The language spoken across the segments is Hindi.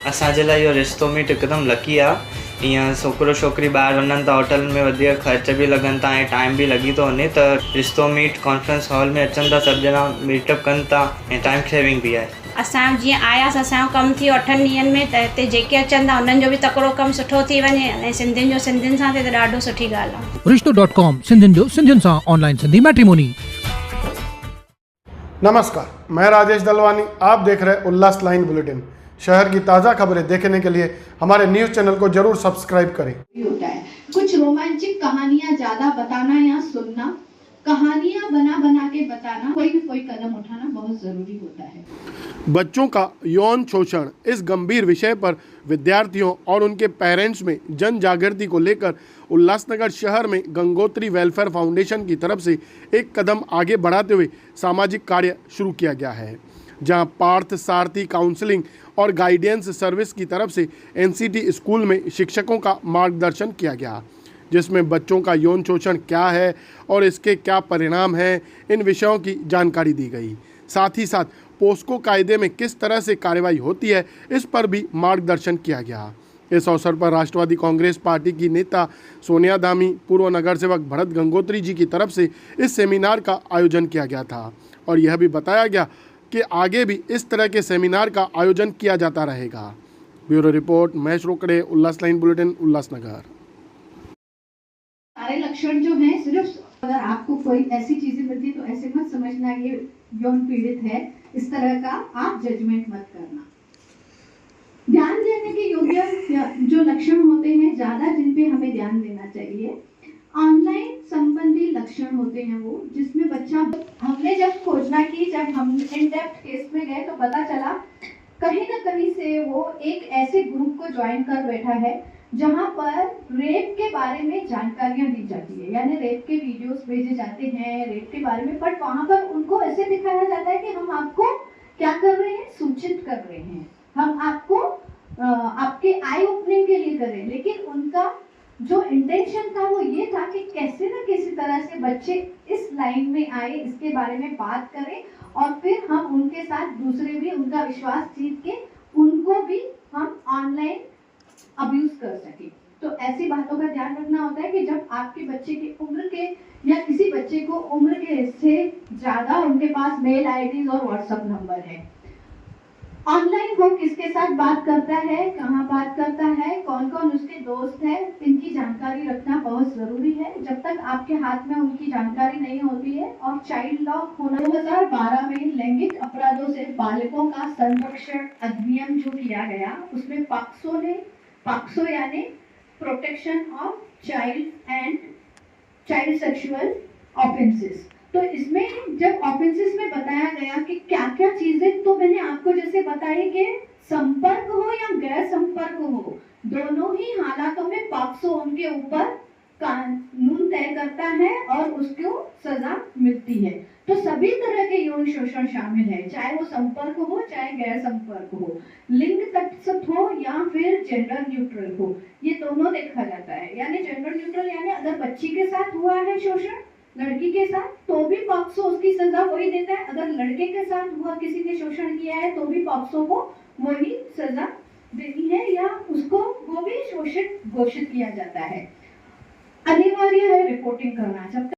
असांजे लाइ इहो रिश्तो मीट हिकदमि लकी आहे। ईअं छोकिरो छोकिरी ॿाहिरि वञनि था, होटल में वधीक ख़र्च बि लॻनि था ऐं टाइम बि लॻी थो वञे, त रिश्तो मीट कॉन्फ्रेंस हॉल में अचनि था, सभु ॼणा मीटअप कनि था ऐं टाइम सेविंग बि आहे। असांजो जीअं आयासीं, असांजो कमु थी 8 ॾींहंनि में, त हिते जेके अचनि था उन्हनि जो बि तकिड़ो कमु सुठो थी वञे ऐं सिंधियुनि जो सिंधियुनि सां थिए त ॾाढो सुठी ॻाल्हि आहे। रिश्तो.com सिंधियुनि जो सिंधियुनि सां ऑनलाइन सिंधी मैट्रिमोनी। नमस्कार, मैं राजेश दलवानी, आप देख रहे हैं उल्लास लाइन बुलेटिन। शहर की ताज़ा खबरें देखने के लिए हमारे न्यूज़ चैनल को जरूर सब्सक्राइब करें। होता है कुछ रोमांचक कहानियां ज्यादा बताना या सुनना, कहानियां बना के बताना, कोई भी कोई कदम उठाना बहुत जरूरी होता है। बच्चों का यौन शोषण, इस गंभीर विषय पर विद्यार्थियों और उनके पेरेंट्स में जन जागृति को लेकर उल्लासनगर शहर में गंगोत्री वेलफेयर फाउंडेशन की तरफ से एक कदम आगे बढ़ाते हुए सामाजिक कार्य शुरू किया गया है, जहां पार्थ सारथी काउंसलिंग और गाइडेंस सर्विस की तरफ से एनसीटी स्कूल में शिक्षकों का मार्गदर्शन किया गया, जिसमें बच्चों का यौन शोषण क्या है और इसके क्या परिणाम हैं, इन विषयों की जानकारी दी गई। साथ ही साथ पोस्को कायदे में किस तरह से कार्रवाई होती है, इस पर भी मार्गदर्शन किया गया। इस अवसर पर राष्ट्रवादी कांग्रेस पार्टी की नेता सोनिया धामी, पूर्व नगर सेवक भरत गंगोत्री जी की तरफ से इस सेमिनार का आयोजन किया गया था और यह भी बताया गया कि आगे भी इस तरह के सेमिनार का आयोजन किया जाता रहेगा। ब्यूरो रिपोर्ट, महेश रोकड़े, उल्लास लाइन बुलेटिन, उल्लासनगर। सारे लक्षण जो हैं, सिर्फ अगर आपको कोई ऐसी चीजें मिलती तो ऐसे मत समझना ये यौन पीड़ित है, इस तरह का आप जजमेंट मत करना। ध्यान देने के योग्य जो लक्षण होते हैं, ज्यादा जिन पे हमें ध्यान देना चाहिए, ऑनलाइन संबंधी लक्षण होते हैं वो, जिसमें बच्चा, हमने जब खोजना की, जब हम इन डेप्थ केस में गए तो पता चला कहीं ना कहीं से वो एक ऐसे ग्रुप को ज्वाइन कर बैठा है जहां पर रेप के बारे में जानकारियां दी जाती है, यानी रेप के वीडियोस भेजे जाते हैं रेप के बारे में, बट वहां पर उनको ऐसे दिखाया जाता है कि हम आपको क्या कर रहे हैं, सूचित कर रहे हैं, हम आपको आपके आई ओपनिंग के लिए कर रहे हैं। लेकिन उनका जो इंटेंशन था वो ये था कि कैसे न किसी तरह से बच्चे इस लाइन में आए, इसके बारे में बात करें और फिर हम उनके साथ दूसरे भी उनका विश्वास जीत के उनको भी हम ऑनलाइन अब्यूज कर सके। तो ऐसी बातों का ध्यान रखना होता है कि जब आपके बच्चे की उम्र के या किसी बच्चे को उम्र के से ज्यादा उनके पास मेल आईडीज और व्हाट्सएप नंबर है, ऑनलाइन वो किसके साथ बात करता है, कहाँ बात करता है, कौन कौन उसके दोस्त है, इनकी जानकारी रखना बहुत जरूरी है। जब तक आपके हाथ में उनकी जानकारी नहीं होती है, और चाइल्ड लॉक होना 2012 में लैंगिक अपराधों से बालकों का संरक्षण अधिनियम जो किया गया, उसमें पाक्सो यानी protection of child and child sexual offences, तो इसमें जब ऑफेंसेस में बताया गया कि क्या क्या चीजें, तो मैंने आपको जैसे बताई कि संपर्क हो या गैर संपर्क हो, दोनों ही हालातों में पॉक्सो उनके ऊपर कानून तय करता है और उसको सजा मिलती है। तो सभी तरह के यौन शोषण शामिल है, चाहे वो संपर्क हो चाहे गैर संपर्क हो, लिंग तटस्थ हो या फिर जेंडर न्यूट्रल हो, ये दोनों देखा जाता है। यानी जेंडर न्यूट्रल यानी अगर बच्ची के साथ हुआ है शोषण, लड़की के साथ, तो भी पॉक्सो उसकी सजा वही देता है। अगर लड़के के साथ हुआ, किसी ने शोषण किया है, तो भी पॉक्सो को वही सजा देनी है या उसको वो भी शोषित घोषित किया जाता है। अनिवार्य है रिपोर्टिंग करना। जब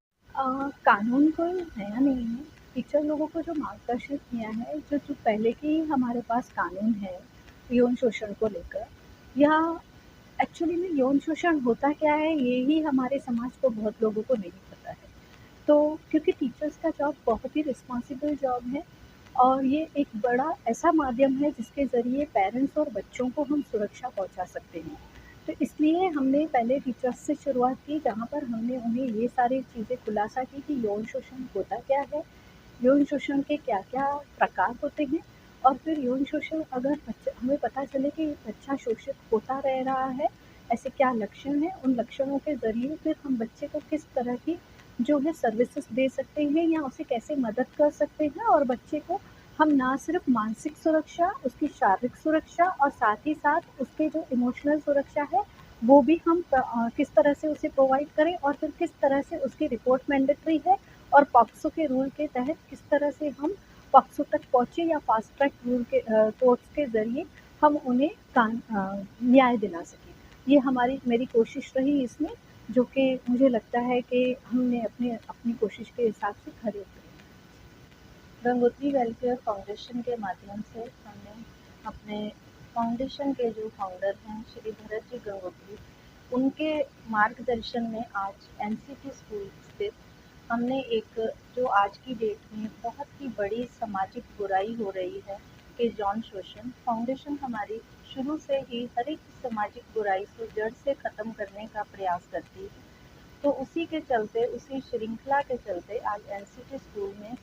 कानून कोई नया नहीं है, टीचर लोगों को जो मार्गदर्शित किया है, जो पहले की हमारे पास कानून है यौन शोषण को लेकर, या एक्चुअली में यौन शोषण होता क्या है ये ही हमारे समाज को बहुत लोगों को नहीं पता है। तो क्योंकि टीचर्स का जॉब बहुत ही रिस्पॉन्सिबल जॉब है और ये एक बड़ा ऐसा माध्यम है जिसके ज़रिए पेरेंट्स और बच्चों को हम सुरक्षा पहुंचा सकते हैं। तो इसलिए हमने पहले टीचर्स से शुरुआत की, जहाँ पर हमने उन्हें ये सारी चीज़ें खुलासा की कि यौन शोषण होता क्या है, यौन शोषण के क्या क्या प्रकार होते हैं, और फिर यौन शोषण अगर हमें पता चले कि बच्चा शोषित होता रह रहा है, ऐसे क्या लक्षण हैं, उन लक्षणों के ज़रिए फिर हम बच्चे को किस तरह की जो है सर्विसेज दे सकते हैं या उसे कैसे मदद कर सकते हैं, और बच्चे को हम ना सिर्फ मानसिक सुरक्षा, उसकी शारीरिक सुरक्षा और साथ ही साथ उसके जो इमोशनल सुरक्षा है वो भी हम किस तरह से उसे प्रोवाइड करें, और फिर किस तरह से उसकी रिपोर्ट मैंडेटरी है, और पॉक्सो के रूल के तहत किस तरह से हम पॉक्सो तक पहुँचे या फास्ट ट्रैक रूल के कोर्ट्स के ज़रिए हम उन्हें न्याय दिला सकें। ये मेरी कोशिश रही इसमें, जो कि मुझे लगता है कि हमने अपनी कोशिश के हिसाब से खरे उतरे। गंगोत्री वेलफेयर फाउंडेशन के माध्यम से हमने अपने फाउंडेशन के जो फाउंडर हैं श्री भरत जी गंगोत्री, उनके मार्गदर्शन में आज एनसीटी स्कूल स्थित हमने एक, जो आज की डेट में बहुत ही बड़ी सामाजिक बुराई हो रही है कि यौन शोषण, फाउंडेशन हमारी शुरू से ही हर एक सामाजिक बुराई को जड़ से ख़त्म करने का प्रयास करती है। तो उसी के चलते, उसी श्रृंखला के चलते आज एनसीटी स्कूल में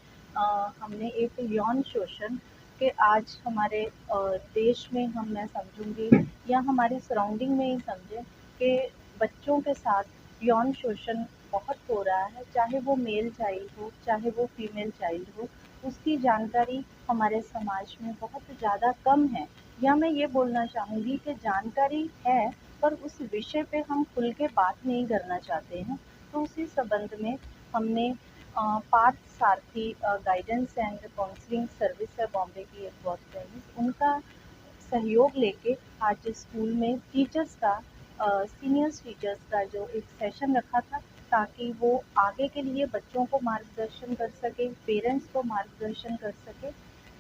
हमने एक यौन शोषण के आज हमारे देश में मैं समझूंगी या हमारे सराउंडिंग में ही समझें कि बच्चों के साथ यौन शोषण बहुत हो रहा है, चाहे वो मेल चाइल्ड हो चाहे वो फीमेल चाइल्ड हो, उसकी जानकारी हमारे समाज में बहुत ज़्यादा कम है। या मैं ये बोलना चाहूँगी कि जानकारी है पर उस विषय पे हम खुल के बात नहीं करना चाहते हैं। तो उसी संबंध में हमने पार्थ सारथी गाइडेंस एंड काउंसलिंग सर्विस है बॉम्बे की, एक बहुत फेमस, उनका सहयोग लेके आज स्कूल में टीचर्स का सीनियर टीचर्स का जो एक सेशन रखा था, ताकि वो आगे के लिए बच्चों को मार्गदर्शन कर सके, पेरेंट्स को मार्गदर्शन कर सके।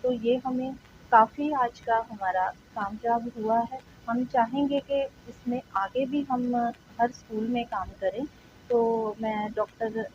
तो ये हमें काफ़ी आज का हमारा कामयाब हुआ है। हम चाहेंगे कि इसमें आगे भी हम हर स्कूल में काम करें। तो मैं डॉक्टर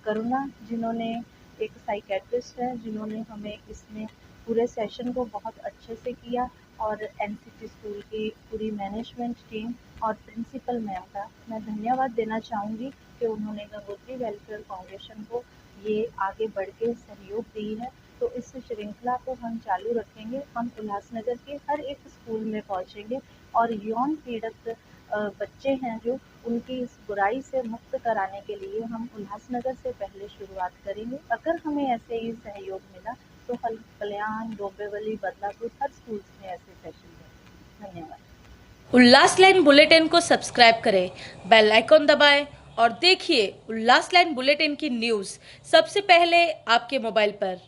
करुणा, जिन्होंने एक साइकेट्रिस्ट है, जिन्होंने हमें इसमें पूरे सेशन को बहुत अच्छे से किया, और एनसीटी स्कूल की पूरी मैनेजमेंट टीम और प्रिंसिपल मैम का मैं धन्यवाद देना चाहूँगी कि उन्होंने गंगोत्री वेलफेयर फाउंडेशन को ये आगे बढ़ के सहयोग दी है। तो इस श्रृंखला को हम चालू रखेंगे। हम उल्लासनगर के हर एक स्कूल में पहुँचेंगे और यौन पीड़ित बच्चे हैं जो, उनकी इस बुराई से मुक्त कराने के लिए हम उल्लासनगर से पहले शुरुआत करेंगे। अगर हमें ऐसे ही सहयोग मिला तो कल्याण, डोंबिवली, बदलापुर हर स्कूल में ऐसे सेशन हैं। धन्यवाद। उल्लास लाइन बुलेटिन को सब्सक्राइब करें, बेल आइकॉन दबाएं और देखिए उल्लास लाइन बुलेटिन की न्यूज़ सबसे पहले आपके मोबाइल पर।